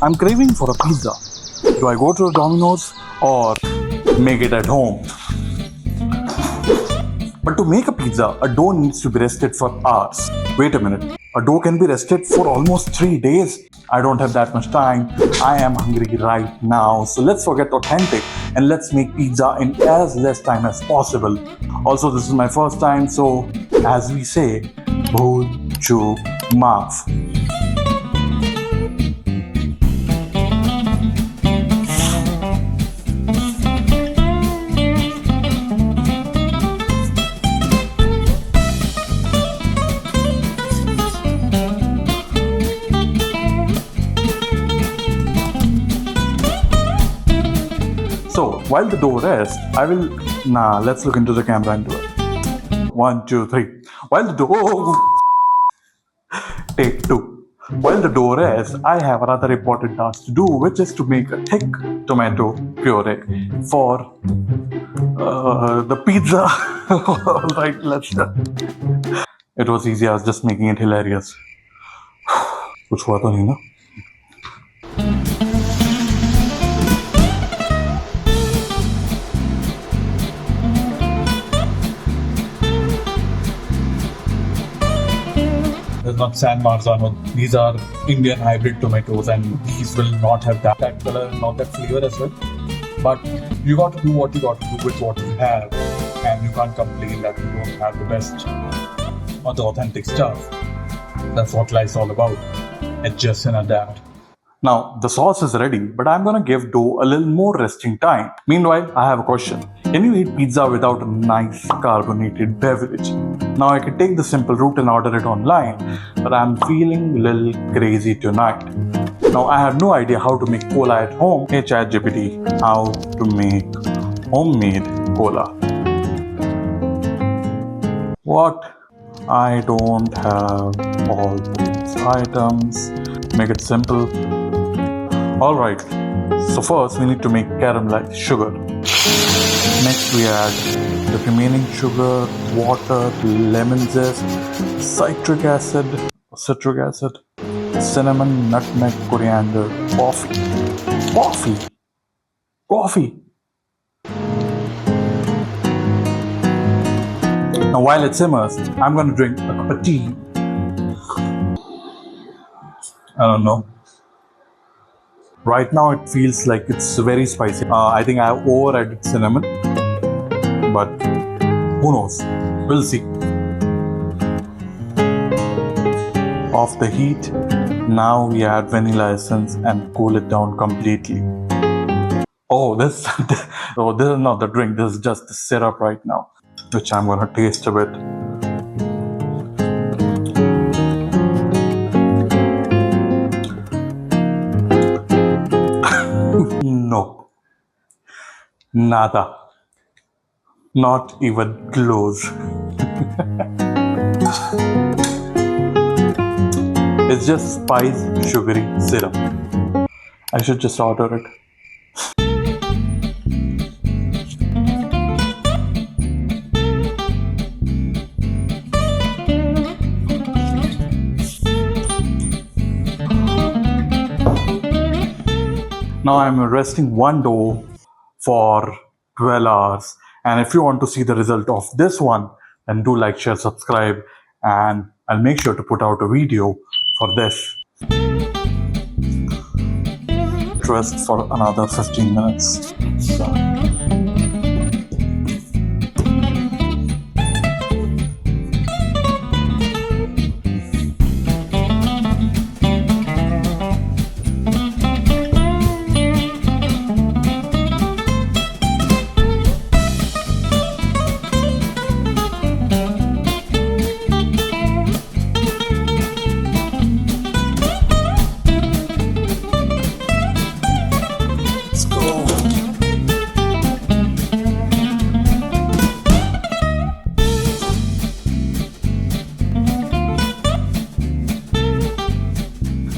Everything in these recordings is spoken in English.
I'm craving for a pizza. Do I go to a Domino's or make it at home? But to make a pizza, a dough needs to be rested for hours. Wait a minute, a dough can be rested for almost 3 days? I don't have that much time. I am hungry right now. So let's forget authentic and let's make pizza in as less time as possible. Also, this is my first time, so as we say, bhool chook maaf. So while the dough rests, let's look into the camera and do it. 1, 2, 3. While the dough, take 2. While the dough rests, I have another important task to do, which is to make a thick tomato puree for the pizza. Alright, let's start. It was easy, I was just making it hilarious. कुछ हुआ तो नहीं ना? There's not sandbars on it. These are Indian hybrid tomatoes, and these will not have that color, not that flavor as well. But you got to do what you got to do with what you have, and you can't complain that you don't have the best or the authentic stuff. That's what life's all about. Adjust and adapt. Now, the sauce is ready, but I'm gonna give dough a little more resting time. Meanwhile, I have a question. Can you eat pizza without a nice carbonated beverage? Now, I could take the simple route and order it online, but I'm feeling a little crazy tonight. Now, I have no idea how to make cola at home. Hey ChatGPT, how to make homemade cola? What? I don't have all those items. Make it simple. Alright, so first we need to make caramelized sugar. Next we add the remaining sugar, water, lemon zest, citric acid, cinnamon, nutmeg, coriander, coffee. Now while it simmers, I'm going to drink a cup of tea. I don't know. Right now it feels like it's very spicy. I think I have over-added cinnamon, but who knows? We'll see. Off the heat. Now we add vanilla essence and cool it down completely. Oh, this is not the drink. This is just the syrup right now, which I'm gonna taste a bit. No. Nada. Not even close. It's just spiced, sugary syrup. I should just order it. Now I'm resting one dough for 12 hours. And if you want to see the result of this one, then do like, share, subscribe, and I'll make sure to put out a video for this. Rest for another 15 minutes.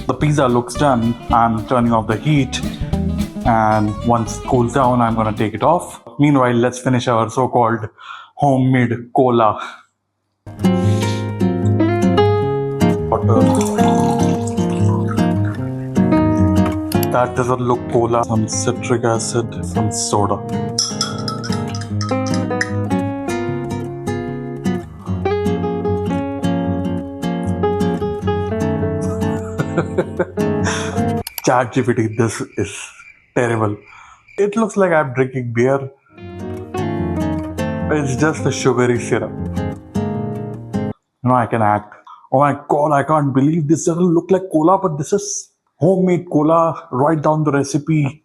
The pizza looks done. I'm turning off the heat, and once it cools down, I'm gonna take it off. Meanwhile, let's finish our so-called homemade cola. Butter. That doesn't look cola. Some citric acid, some soda. ChatGPT, this is terrible. It looks like I'm drinking beer. It's just a sugary syrup. I can act. Oh my god, I can't believe this doesn't look like cola, but this is homemade cola. Write down the recipe.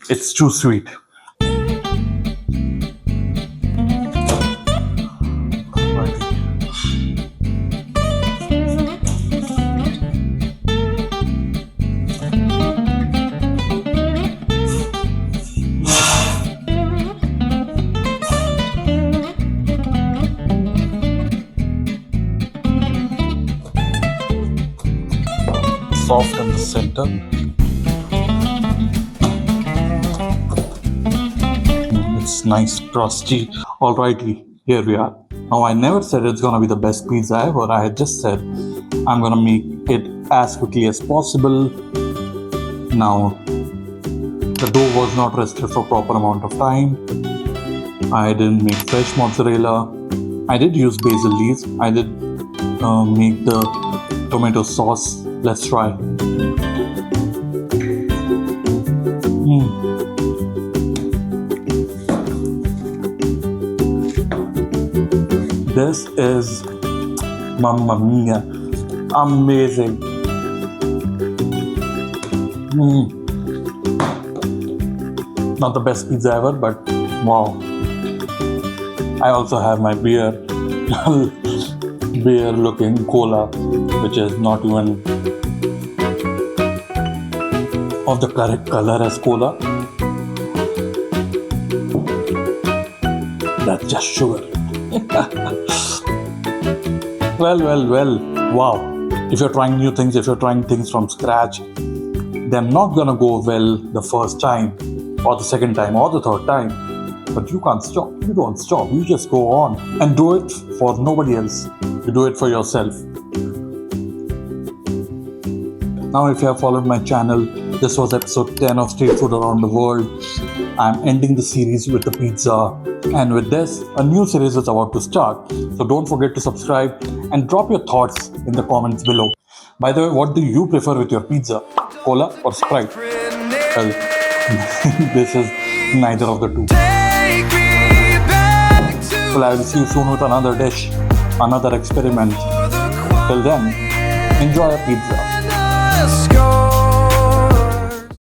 It's too sweet. Soft in the center. It's nice, crusty. Alrighty, here we are. Now, I never said it's gonna be the best pizza ever. I had just said I'm gonna make it as quickly as possible. Now, the dough was not rested for proper amount of time. I didn't make fresh mozzarella. I did use basil leaves. I did make the tomato sauce. Let's try. This is, mamma mia, amazing. Not the best pizza ever, but wow. I also have my beer, beer-looking cola, which is not even of the correct color as cola. That's just sugar. Well, wow. If you're trying new things, if you're trying things from scratch, they're not gonna go well the first time, or the second time, or the third time. But you can't stop. You don't stop. You just go on and do it for nobody else. You do it for yourself. Now, if you have followed my channel, this was episode 10 of Street Food Around the World. I'm ending the series with the pizza. And with this, a new series is about to start. So don't forget to subscribe and drop your thoughts in the comments below. By the way, what do you prefer with your pizza? Cola or Sprite? Well, this is neither of the two. Well, I will see you soon with another dish, another experiment. Till then, enjoy your pizza.